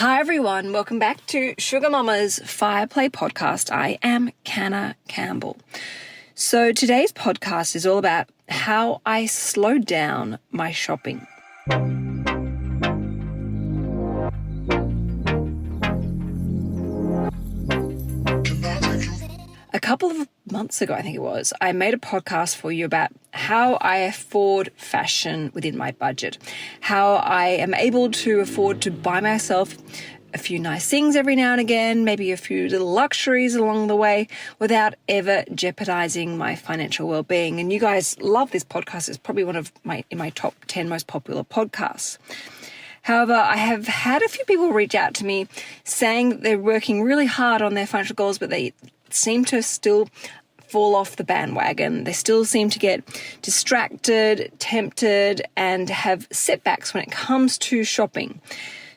Hi everyone, welcome back to Sugar Mama's Fireplay podcast. I am Canna Campbell. So today's podcast is all about how I slow down my shopping. A couple of months ago, I think it was, I made a podcast for you about how I afford fashion within my budget, how I am able to afford to buy myself a few nice things every now and again, maybe a few little luxuries along the way without ever jeopardizing my financial well-being. And you guys love this podcast. It's probably one of my top 10 most popular podcasts. However, I have had a few people reach out to me saying that they're working really hard on their financial goals, but they seem to still fall off the bandwagon. They still seem to get distracted, tempted, and have setbacks when it comes to shopping.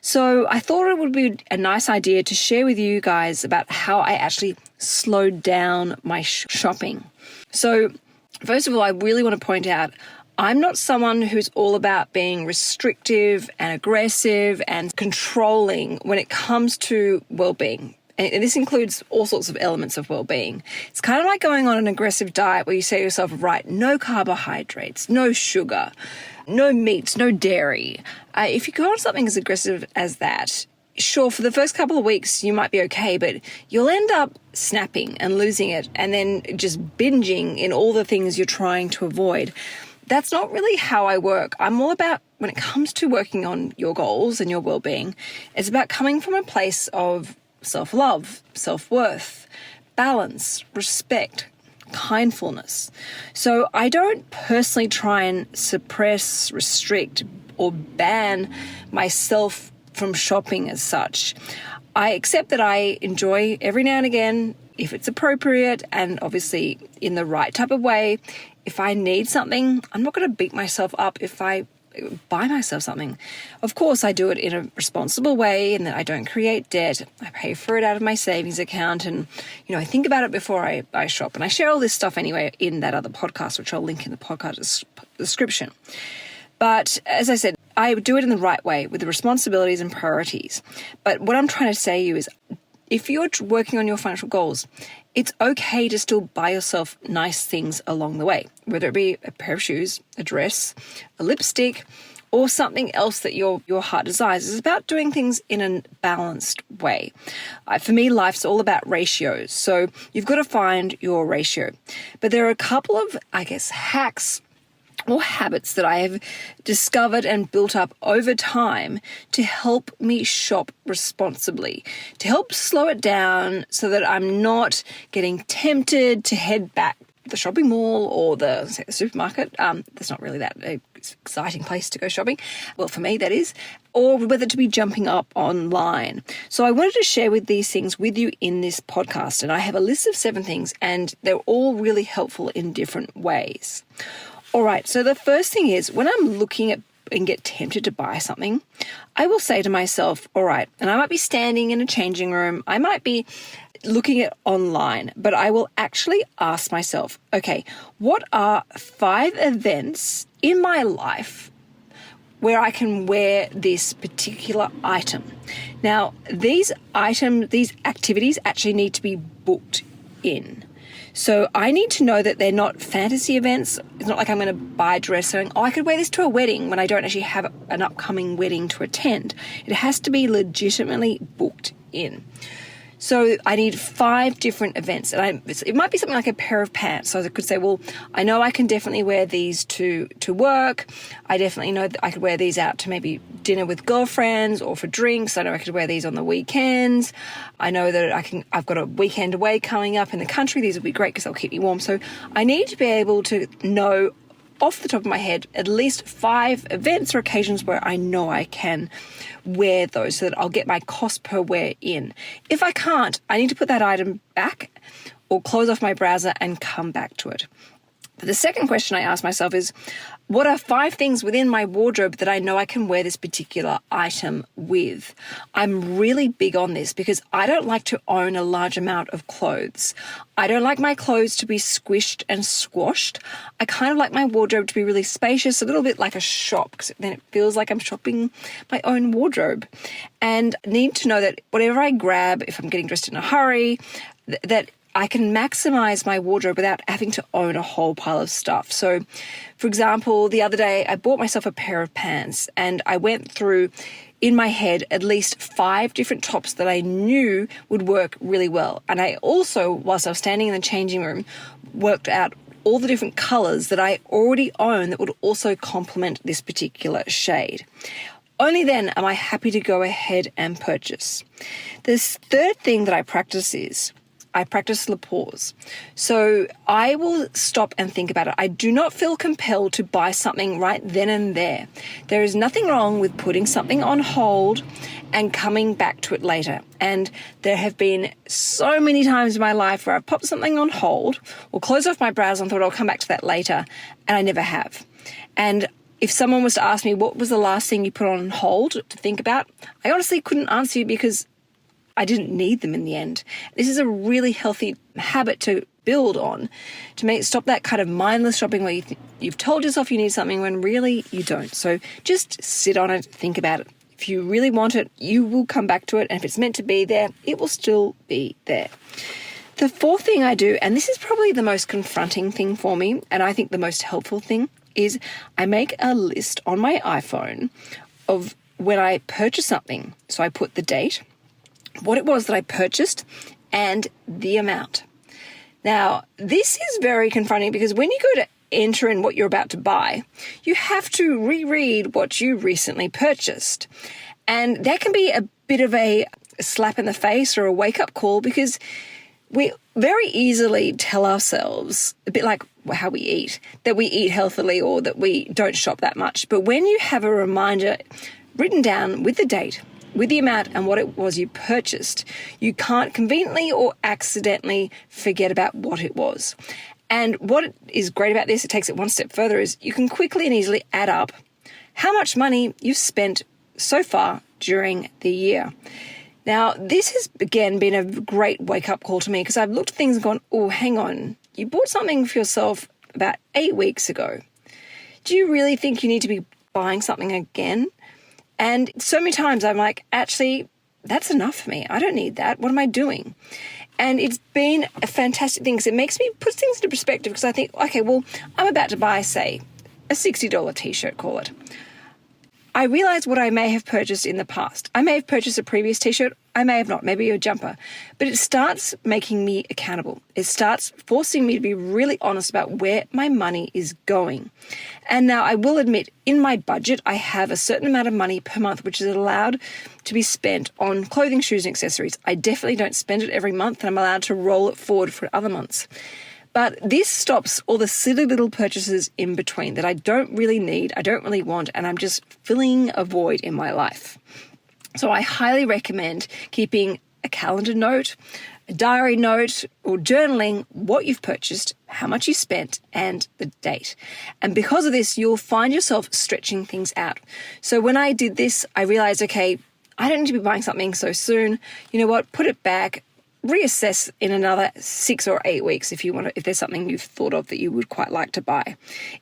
So I thought it would be a nice idea to share with you guys about how I actually slowed down my shopping. So first of all, I really want to point out I'm not someone who's all about being restrictive and aggressive and controlling when it comes to well-being. And this includes all sorts of elements of well-being. It's kind of like going on an aggressive diet where you say to yourself, right, no carbohydrates, no sugar, no meats, no dairy. If you go on something as aggressive as that, sure, for the first couple of weeks you might be okay, but you'll end up snapping and losing it and then just binging in all the things you're trying to avoid. That's not really how I work. I'm all about, when it comes to working on your goals and your well-being, it's about coming from a place of self-love, self-worth, balance, respect, kindfulness. So I don't personally try and suppress, restrict, or ban myself from shopping as such. I accept that I enjoy every now and again, if it's appropriate and obviously in the right type of way. If I need something, I'm not going to beat myself up if I buy myself something. Of course, I do it in a responsible way and that I don't create debt. I pay for it out of my savings account and, I think about it before I shop. And I share all this stuff anyway in that other podcast, which I'll link in the podcast description. But as I said, I do it in the right way with the responsibilities and priorities. But what I'm trying to say to you is, if you're working on your financial goals, it's okay to still buy yourself nice things along the way, whether it be a pair of shoes, a dress, a lipstick, or something else that your heart desires. It's about doing things in a balanced way. For me, life's all about ratios, so you've got to find your ratio. But there are a couple of, hacks or habits that I have discovered and built up over time to help me shop responsibly, to help slow it down so that I'm not getting tempted to head back to the shopping mall or the supermarket. That's not really that exciting place to go shopping. Well, for me, that is. Or whether to be jumping up online. So I wanted to share these things with you in this podcast. And I have a list of 7 things, and they're all really helpful in different ways. All right, so the first thing is, when I'm looking at and get tempted to buy something, I will say to myself, all right, and I might be standing in a changing room, I might be looking at online, but I will actually ask myself, okay, what are 5 events in my life where I can wear this particular item? Now, these activities actually need to be booked in. So I need to know that they're not fantasy events. It's not like I'm going to buy a dress saying, I could wear this to a wedding when I don't actually have an upcoming wedding to attend. It has to be legitimately booked in. So I need 5 different events. And it might be something like a pair of pants. So I could say, well, I know I can definitely wear these to work. I definitely know that I could wear these out to maybe dinner with girlfriends or for drinks. I know I could wear these on the weekends. I know that I've got a weekend away coming up in the country. These will be great because they'll keep me warm. So I need to be able to know off the top of my head at least 5 events or occasions where I know I can wear those so that I'll get my cost per wear in. If I can't, I need to put that item back or close off my browser and come back to it. But the second question I ask myself is, what are 5 things within my wardrobe that I know I can wear this particular item with? I'm really big on this because I don't like to own a large amount of clothes. I don't like my clothes to be squished and squashed. I kind of like my wardrobe to be really spacious, a little bit like a shop, because then it feels like I'm shopping my own wardrobe. And I need to know that whatever I grab, if I'm getting dressed in a hurry, that I can maximize my wardrobe without having to own a whole pile of stuff. So, for example, the other day I bought myself a pair of pants and I went through in my head at least 5 different tops that I knew would work really well. And I also, whilst I was standing in the changing room, worked out all the different colors that I already own that would also complement this particular shade. Only then am I happy to go ahead and purchase. This third thing that I practice is I practice the pause. So I will stop and think about it. I do not feel compelled to buy something right then and there. There is nothing wrong with putting something on hold and coming back to it later. And there have been so many times in my life where I've popped something on hold or closed off my browser and thought I'll come back to that later, and I never have. And if someone was to ask me what was the last thing you put on hold to think about, I honestly couldn't answer you because I didn't need them in the end. This is a really healthy habit to build on, to stop that kind of mindless shopping where you've told yourself you need something when really you don't. So just sit on it, think about it. If you really want it, you will come back to it. And if it's meant to be there, it will still be there. The fourth thing I do, and this is probably the most confronting thing for me, and I think the most helpful thing, is I make a list on my iPhone of when I purchase something. So I put the date, what it was that I purchased, and the amount. Now, this is very confronting because when you go to enter in what you're about to buy, you have to reread what you recently purchased. And that can be a bit of a slap in the face or a wake-up call because we very easily tell ourselves, a bit like how we eat, that we eat healthily or that we don't shop that much. But when you have a reminder written down with the date, with the amount and what it was you purchased, you can't conveniently or accidentally forget about what it was. And what is great about this, it takes it one step further, is you can quickly and easily add up how much money you've spent so far during the year. Now, this has, again, been a great wake-up call to me because I've looked at things and gone, oh, hang on, you bought something for yourself about 8 weeks ago. Do you really think you need to be buying something again? And so many times I'm like, actually, that's enough for me. I don't need that. What am I doing? And it's been a fantastic thing because it makes me put things into perspective because I think, okay, well, I'm about to buy, say, a $60 t-shirt, call it. I realize what I may have purchased in the past. I may have purchased a previous t-shirt. I may have not, maybe a jumper. But it starts making me accountable. It starts forcing me to be really honest about where my money is going. And now I will admit, in my budget, I have a certain amount of money per month, which is allowed to be spent on clothing, shoes, and accessories. I definitely don't spend it every month, and I'm allowed to roll it forward for other months. But this stops all the silly little purchases in between that I don't really need, I don't really want, and I'm just filling a void in my life. So I highly recommend keeping a calendar note, a diary note, or journaling what you've purchased, how much you spent, and the date. And because of this, you'll find yourself stretching things out. So when I did this, I realized, okay, I don't need to be buying something so soon. You know what? Put it back. Reassess in another 6 or 8 weeks if there's something you've thought of that you would quite like to buy.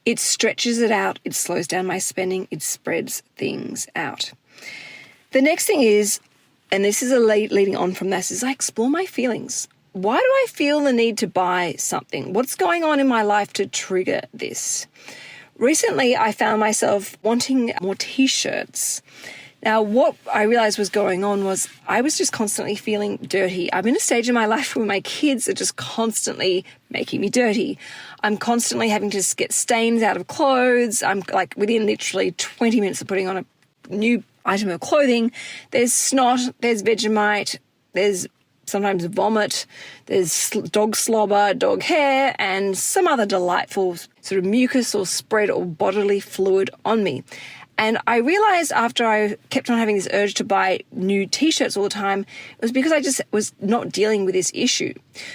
It stretches it out. It slows down my spending. It spreads things out. The next thing is, and this is leading on from this, is I explore my feelings. Why do I feel the need to buy something? What's going on in my life to trigger this? Recently, I found myself wanting more t-shirts. Now, what I realized was going on was I was just constantly feeling dirty. I'm in a stage in my life where my kids are just constantly making me dirty. I'm constantly having to get stains out of clothes. I'm like within literally 20 minutes of putting on a new item of clothing, there's snot, there's Vegemite, there's sometimes vomit, there's dog slobber, dog hair, and some other delightful sort of mucus or spread or bodily fluid on me. And I realized after I kept on having this urge to buy new t-shirts all the time, it was because I just was not dealing with this issue.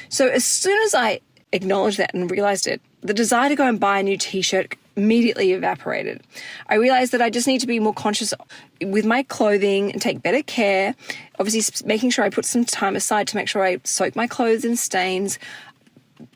So as soon as I acknowledged that and realized it, the desire to go and buy a new t-shirt immediately evaporated. I realized that I just need to be more conscious with my clothing and take better care. Obviously, making sure I put some time aside to make sure I soak my clothes in stains.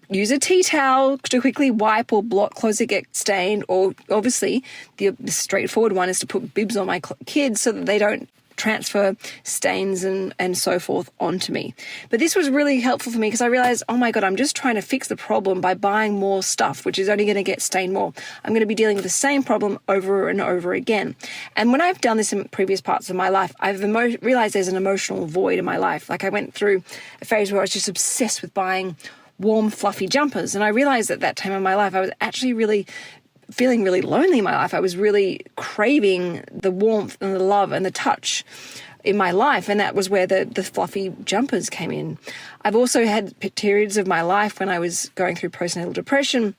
Use a tea towel to quickly wipe or blot clothes that get stained. Or obviously, the straightforward one is to put bibs on my kids so that they don't transfer stains and so forth onto me. But this was really helpful for me because I realized, oh my God, I'm just trying to fix the problem by buying more stuff, which is only going to get stained more. I'm going to be dealing with the same problem over and over again. And when I've done this in previous parts of my life, I've realized there's an emotional void in my life. Like I went through a phase where I was just obsessed with buying warm, fluffy jumpers. And I realized at that time in my life, I was actually really feeling really lonely in my life. I was really craving the warmth and the love and the touch in my life, and that was where the fluffy jumpers came in. I've also had periods of my life when I was going through postnatal depression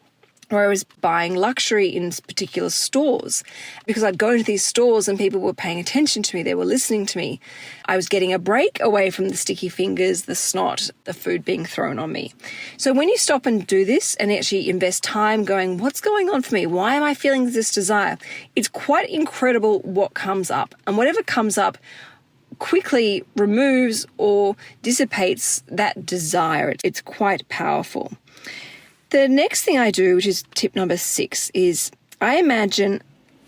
where I was buying luxury in particular stores because I'd go into these stores and people were paying attention to me, they were listening to me. I was getting a break away from the sticky fingers, the snot, the food being thrown on me. So when you stop and do this and actually invest time going, what's going on for me? Why am I feeling this desire? It's quite incredible what comes up. And whatever comes up quickly removes or dissipates that desire. It's quite powerful. The next thing I do, which is tip number 6, is I imagine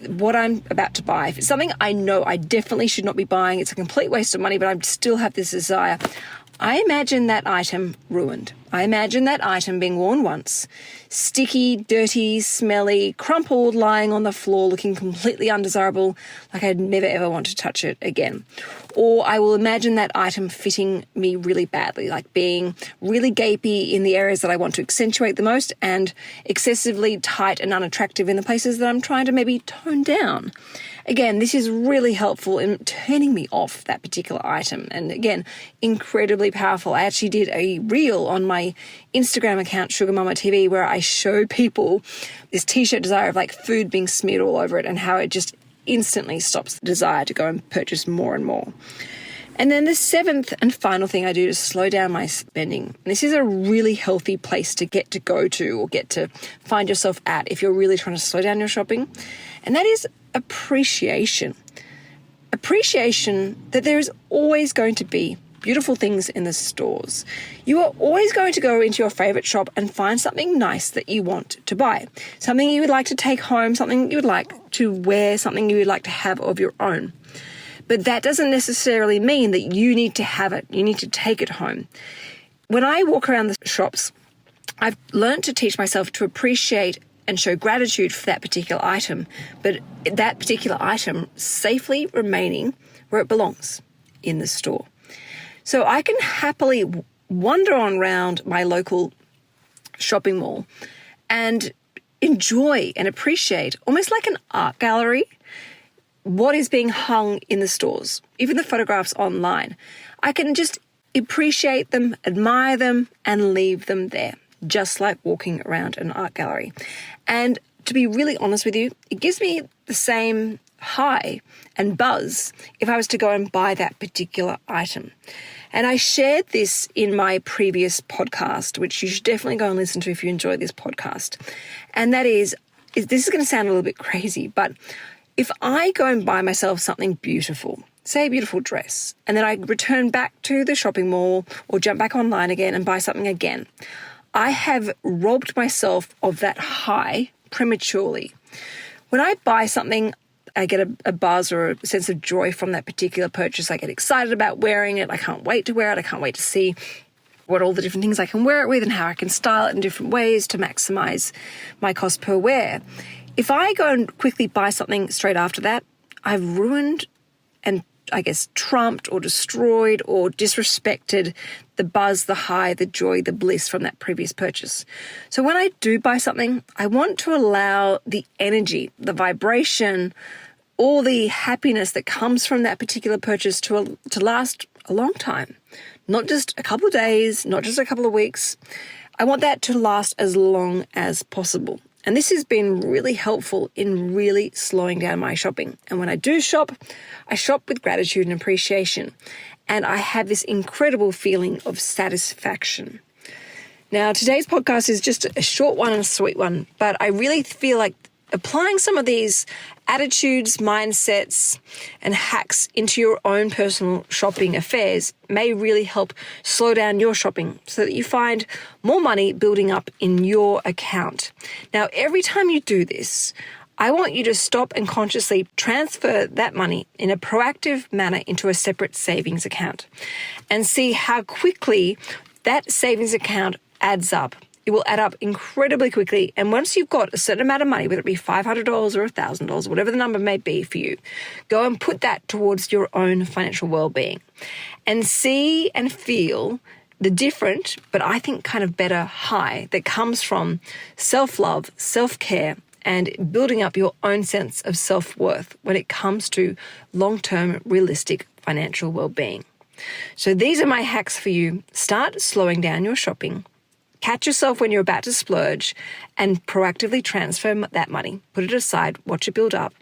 what I'm about to buy. If it's something I know I definitely should not be buying, it's a complete waste of money, but I still have this desire, I imagine that item ruined. I imagine that item being worn once, sticky, dirty, smelly, crumpled, lying on the floor, looking completely undesirable, like I'd never ever want to touch it again. Or I will imagine that item fitting me really badly, like being really gapey in the areas that I want to accentuate the most and excessively tight and unattractive in the places that I'm trying to maybe tone down. Again, this is really helpful in turning me off that particular item. And again, incredibly powerful. I actually did a reel on my Instagram account, Sugar Mama TV, where I showed people this t-shirt desire of like food being smeared all over it and how it just instantly stops the desire to go and purchase more and more. And then the 7th and final thing I do is slow down my spending. And this is a really healthy place to go to or get to find yourself at if you're really trying to slow down your shopping. And that is appreciation. Appreciation that there is always going to be beautiful things in the stores. You are always going to go into your favorite shop and find something nice that you want to buy. Something you would like to take home, something you would like to wear, something you would like to have of your own. But that doesn't necessarily mean that you need to have it. You need to take it home. When I walk around the shops, I've learned to teach myself to appreciate and show gratitude for that particular item, but that particular item safely remaining where it belongs, in the store. So I can happily wander on around my local shopping mall and enjoy and appreciate, almost like an art gallery, what is being hung in the stores, even the photographs online. I can just appreciate them, admire them, and leave them there, just like walking around an art gallery. And to be really honest with you, it gives me the same high and buzz if I was to go and buy that particular item. And I shared this in my previous podcast, which you should definitely go and listen to if you enjoy this podcast. And that is this is going to sound a little bit crazy, but if I go and buy myself something beautiful, say a beautiful dress, and then I return back to the shopping mall or jump back online again and buy something again, I have robbed myself of that high prematurely. When I buy something, I get a buzz or a sense of joy from that particular purchase. I get excited about wearing it. I can't wait to wear it. I can't wait to see what all the different things I can wear it with and how I can style it in different ways to maximize my cost per wear. If I go and quickly buy something straight after that, I've ruined and I guess trumped or destroyed or disrespected the buzz, the high, the joy, the bliss from that previous purchase. So when I do buy something, I want to allow the energy, the vibration, all the happiness that comes from that particular purchase to last a long time. Not just a couple of days, not just a couple of weeks. I want that to last as long as possible. And this has been really helpful in really slowing down my shopping. And when I do shop, I shop with gratitude and appreciation. And I have this incredible feeling of satisfaction. Now, today's podcast is just a short one and a sweet one, but I really feel like applying some of these attitudes, mindsets, and hacks into your own personal shopping affairs may really help slow down your shopping so that you find more money building up in your account. Now, every time you do this, I want you to stop and consciously transfer that money in a proactive manner into a separate savings account and see how quickly that savings account adds up. It will add up incredibly quickly. And once you've got a certain amount of money, whether it be $500 or $1,000, whatever the number may be for you, go and put that towards your own financial well-being and see and feel the different, but I think kind of better high that comes from self-love, self-care, and building up your own sense of self-worth when it comes to long-term, realistic financial well-being. So these are my hacks for you. Start slowing down your shopping. Catch yourself when you're about to splurge and proactively transfer that money. Put it aside, watch it build up,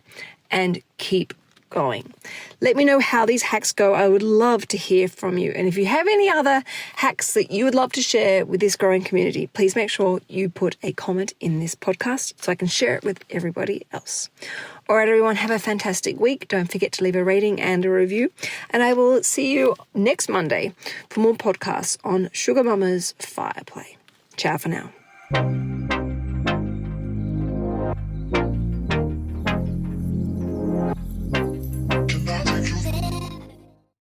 and keep going. Let me know how these hacks go. I would love to hear from you. And if you have any other hacks that you would love to share with this growing community, please make sure you put a comment in this podcast so I can share it with everybody else. All right, everyone, have a fantastic week. Don't forget to leave a rating and a review. And I will see you next Monday for more podcasts on Sugar Mama's Fire Play. Ciao for now.